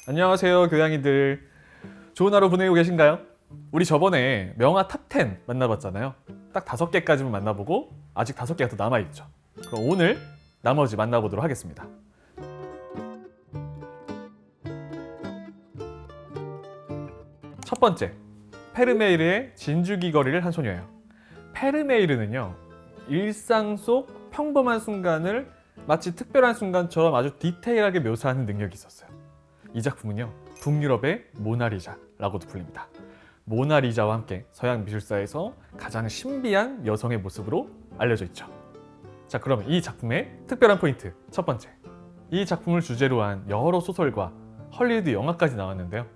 안녕하세요, 교양이들. 좋은 하루 보내고 계신가요? 우리 저번에 명화 탑10 만나봤잖아요. 딱 5개까지만 만나보고 아직 5개가 더 남아있죠. 그럼 오늘 나머지 만나보도록 하겠습니다. 첫 번째, 페르메이르의 진주기 거리를 한 소녀예요. 페르메이르는요, 일상 속 평범한 순간을 마치 특별한 순간처럼 아주 디테일하게 묘사하는 능력이 있었어요. 이 작품은요, 북유럽의 모나리자라고도 불립니다. 모나리자와 함께 서양 미술사에서 가장 신비한 여성의 모습으로 알려져 있죠. 자, 그러면 이 작품의 특별한 포인트 첫 번째, 이 작품을 주제로 한 여러 소설과 헐리우드 영화까지 나왔는데요.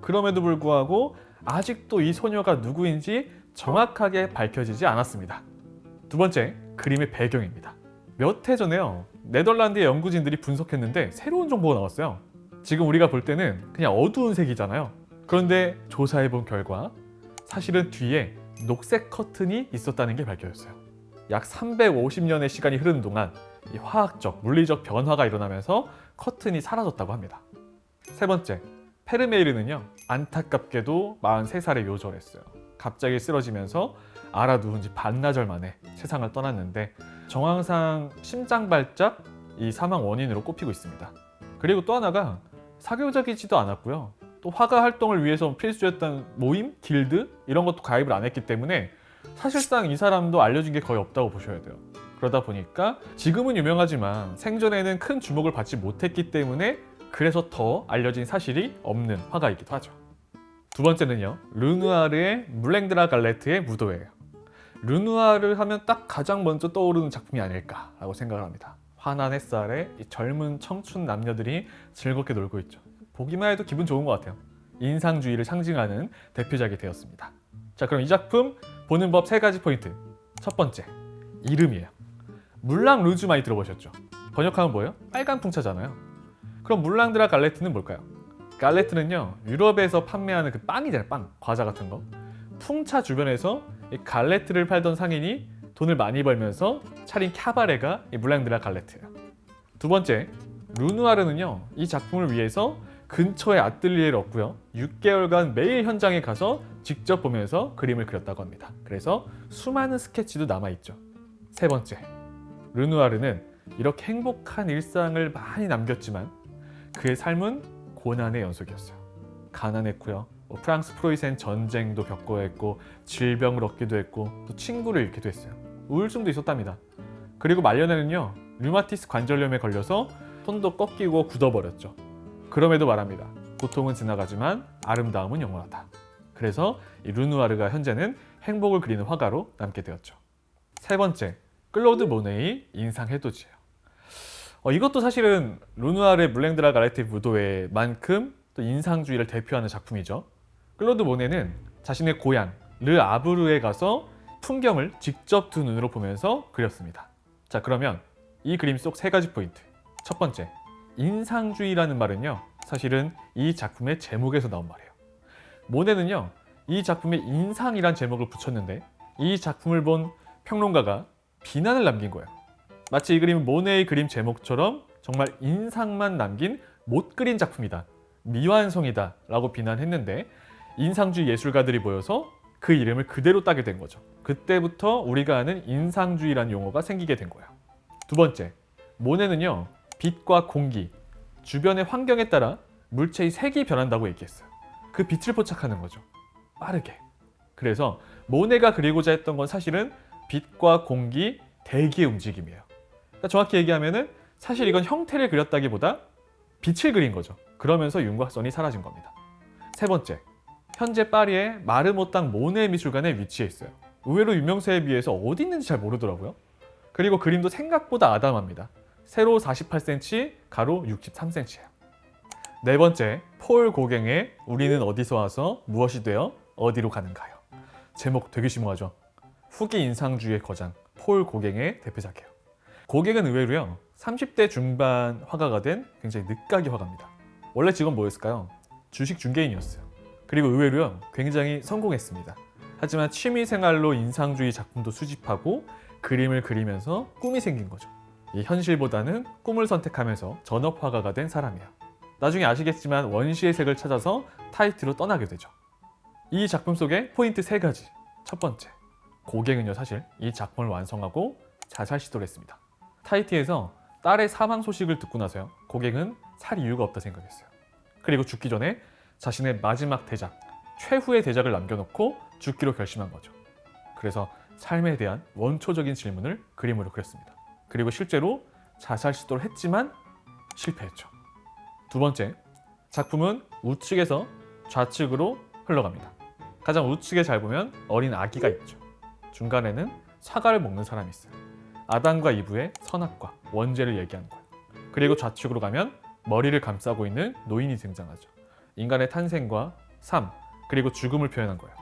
그럼에도 불구하고 아직도 이 소녀가 누구인지 정확하게 밝혀지지 않았습니다. 두 번째, 그림의 배경입니다. 몇 해 전에요, 네덜란드의 연구진들이 분석했는데 새로운 정보가 나왔어요. 지금 우리가 볼 때는 그냥 어두운 색이잖아요. 그런데 조사해본 결과 사실은 뒤에 녹색 커튼이 있었다는 게 밝혀졌어요. 약 350년의 시간이 흐르는 동안 이 화학적, 물리적 변화가 일어나면서 커튼이 사라졌다고 합니다. 세 번째, 페르메이르는요, 안타깝게도 43살에 요절했어요. 갑자기 쓰러지면서 알아누운 지 반나절 만에 세상을 떠났는데 정황상 심장 발작, 이 사망 원인으로 꼽히고 있습니다. 그리고 또 하나가 사교적이지도 않았고요. 또 화가 활동을 위해서 필수였던 모임, 길드 이런 것도 가입을 안 했기 때문에 사실상 이 사람도 알려진 게 거의 없다고 보셔야 돼요. 그러다 보니까 지금은 유명하지만 생전에는 큰 주목을 받지 못했기 때문에 그래서 더 알려진 사실이 없는 화가이기도 하죠. 두 번째는요, 르누아르의 물랭드라 갈레트의 무도회예요. 르누아르 하면 딱 가장 먼저 떠오르는 작품이 아닐까라고 생각을 합니다. 환한 햇살에 이 젊은 청춘 남녀들이 즐겁게 놀고 있죠. 보기만 해도 기분 좋은 것 같아요. 인상주의를 상징하는 대표작이 되었습니다. 자, 그럼 이 작품 보는 법 3가지 포인트. 첫 번째, 이름이에요. 물랑 루즈 많이 들어보셨죠? 번역하면 뭐예요? 빨간 풍차잖아요. 그럼 물랑드라 갈레트는 뭘까요? 갈레트는요, 유럽에서 판매하는 그 빵이잖아요. 빵, 과자 같은 거. 풍차 주변에서 이 갈레트를 팔던 상인이 돈을 많이 벌면서 차린 캬바레가 이 물랑드라 갈레트예요. 두 번째, 르누아르는요, 이 작품을 위해서 근처에 아뜰리에를 얻고요, 6개월간 매일 현장에 가서 직접 보면서 그림을 그렸다고 합니다. 그래서 수많은 스케치도 남아있죠. 세 번째, 르누아르는 이렇게 행복한 일상을 많이 남겼지만 그의 삶은 고난의 연속이었어요. 가난했고요, 프랑스 프로이센 전쟁도 겪어야 했고, 질병을 얻기도 했고, 또 친구를 잃기도 했어요. 우울증도 있었답니다. 그리고 말년에는요, 류마티스 관절염에 걸려서 손도 꺾이고 굳어버렸죠. 그럼에도 말합니다. 고통은 지나가지만 아름다움은 영원하다. 그래서 이 르누아르가 현재는 행복을 그리는 화가로 남게 되었죠. 세 번째, 클로드 모네의 인상 해돋이에요. 이것도 사실은 르누아르의 물랭드라 갈레트의 무도회만큼 또 인상주의를 대표하는 작품이죠. 클로드 모네는 자신의 고향 르 아브르에 가서 풍경을 직접 두 눈으로 보면서 그렸습니다. 자, 그러면 이 그림 속 3가지 포인트. 첫 번째, 인상주의라는 말은요, 사실은 이 작품의 제목에서 나온 말이에요. 모네는요, 이 작품에 인상이란 제목을 붙였는데 이 작품을 본 평론가가 비난을 남긴 거예요. 마치 이 그림은 모네의 그림 제목처럼 정말 인상만 남긴 못 그린 작품이다, 미완성이다 라고 비난했는데 인상주의 예술가들이 모여서 그 이름을 그대로 따게 된 거죠. 그때부터 우리가 아는 인상주의라는 용어가 생기게 된 거예요. 두 번째, 모네는요, 빛과 공기, 주변의 환경에 따라 물체의 색이 변한다고 얘기했어요. 그 빛을 포착하는 거죠. 빠르게. 그래서 모네가 그리고자 했던 건 사실은 빛과 공기, 대기의 움직임이에요. 그러니까 정확히 얘기하면은 사실 이건 형태를 그렸다기보다 빛을 그린 거죠. 그러면서 윤곽선이 사라진 겁니다. 세 번째, 현재 파리의 마르모땅 모네 미술관에 위치해 있어요. 의외로 유명세에 비해서 어디 있는지 잘 모르더라고요. 그리고 그림도 생각보다 아담합니다. 세로 48cm, 가로 63cm예요. 네 번째, 폴 고갱의 우리는 어디서 와서 무엇이 되어 어디로 가는가요? 제목 되게 심오하죠? 후기 인상주의의 거장 폴 고갱의 대표작이에요. 고갱은 의외로요, 30대 중반 화가가 된 굉장히 늦가기 화가입니다. 원래 직업 뭐였을까요? 주식 중개인이었어요. 그리고 의외로요, 굉장히 성공했습니다. 하지만 취미생활로 인상주의 작품도 수집하고 그림을 그리면서 꿈이 생긴 거죠. 이 현실보다는 꿈을 선택하면서 전업 화가가 된 사람이에요. 나중에 아시겠지만 원시의 색을 찾아서 타이티로 떠나게 되죠. 이 작품 속에 포인트 3가지. 첫 번째, 고갱은요 사실 이 작품을 완성하고 자살 시도를 했습니다. 타이티에서 딸의 사망 소식을 듣고 나서요 고갱은 살 이유가 없다 생각했어요. 그리고 죽기 전에 자신의 마지막 대작, 최후의 대작을 남겨놓고 죽기로 결심한 거죠. 그래서 삶에 대한 원초적인 질문을 그림으로 그렸습니다. 그리고 실제로 자살 시도를 했지만 실패했죠. 두 번째, 작품은 우측에서 좌측으로 흘러갑니다. 가장 우측에 잘 보면 어린 아기가 있죠. 중간에는 사과를 먹는 사람이 있어요. 아담과 이브의 선악과, 원죄를 얘기하는 거예요. 그리고 좌측으로 가면 머리를 감싸고 있는 노인이 등장하죠. 인간의 탄생과 삶, 그리고 죽음을 표현한 거예요.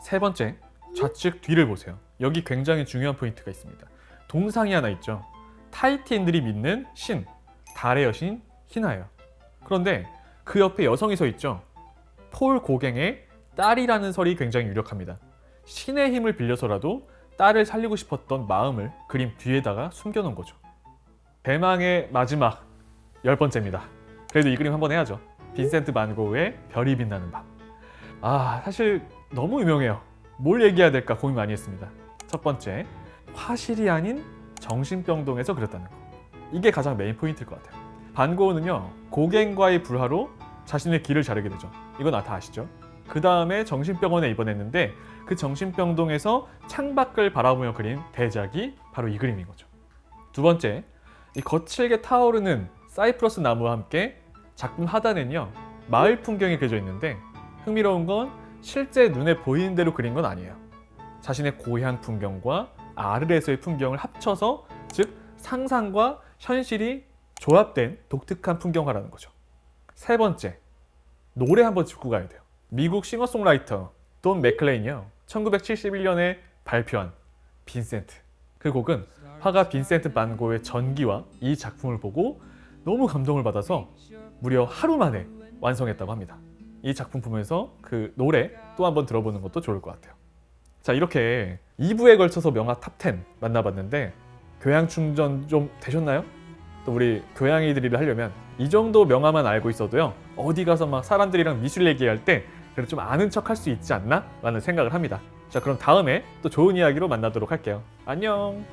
세 번째, 좌측 뒤를 보세요. 여기 굉장히 중요한 포인트가 있습니다. 동상이 하나 있죠. 타이티인들이 믿는 신, 달의 여신 희나예요. 그런데 그 옆에 여성이 서 있죠. 폴 고갱의 딸이라는 설이 굉장히 유력합니다. 신의 힘을 빌려서라도 딸을 살리고 싶었던 마음을 그림 뒤에다가 숨겨놓은 거죠. 대망의 마지막 10번째입니다. 그래도 이 그림 한번 해야죠. 빈센트 반 고흐의 별이 빛나는 밤. 사실 너무 유명해요. 뭘 얘기해야 될까 고민 많이 했습니다. 첫 번째, 화실이 아닌 정신병동에서 그렸다는 거. 이게 가장 메인 포인트일 것 같아요. 반 고흐는요 고갱과의 불화로 자신의 길을 자르게 되죠. 이건 다 아시죠? 그 다음에 정신병원에 입원했는데 그 정신병동에서 창밖을 바라보며 그린 대작이 바로 이 그림인 거죠. 두 번째, 이 거칠게 타오르는 사이프러스 나무와 함께 작품 하단에는요 마을 풍경이 그려져 있는데 흥미로운 건 실제 눈에 보이는 대로 그린 건 아니에요. 자신의 고향 풍경과 아르레스의 풍경을 합쳐서, 즉 상상과 현실이 조합된 독특한 풍경화라는 거죠. 세 번째, 노래 한번 짚고 가야 돼요. 미국 싱어송라이터 돈 맥클레인이요 1971년에 발표한 빈센트. 그 곡은 화가 빈센트 반 고흐의 전기와 이 작품을 보고 너무 감동을 받아서 무려 하루 만에 완성했다고 합니다. 이 작품 보면서 그 노래 또 한번 들어보는 것도 좋을 것 같아요. 자, 이렇게 2부에 걸쳐서 명화 탑10 만나봤는데 교양 충전 좀 되셨나요? 또 우리 교양이들이를 하려면 이 정도 명화만 알고 있어도요 어디 가서 막 사람들이랑 미술 얘기할 때 그래도 좀 아는 척 할 수 있지 않나? 라는 생각을 합니다. 자, 그럼 다음에 또 좋은 이야기로 만나도록 할게요. 안녕!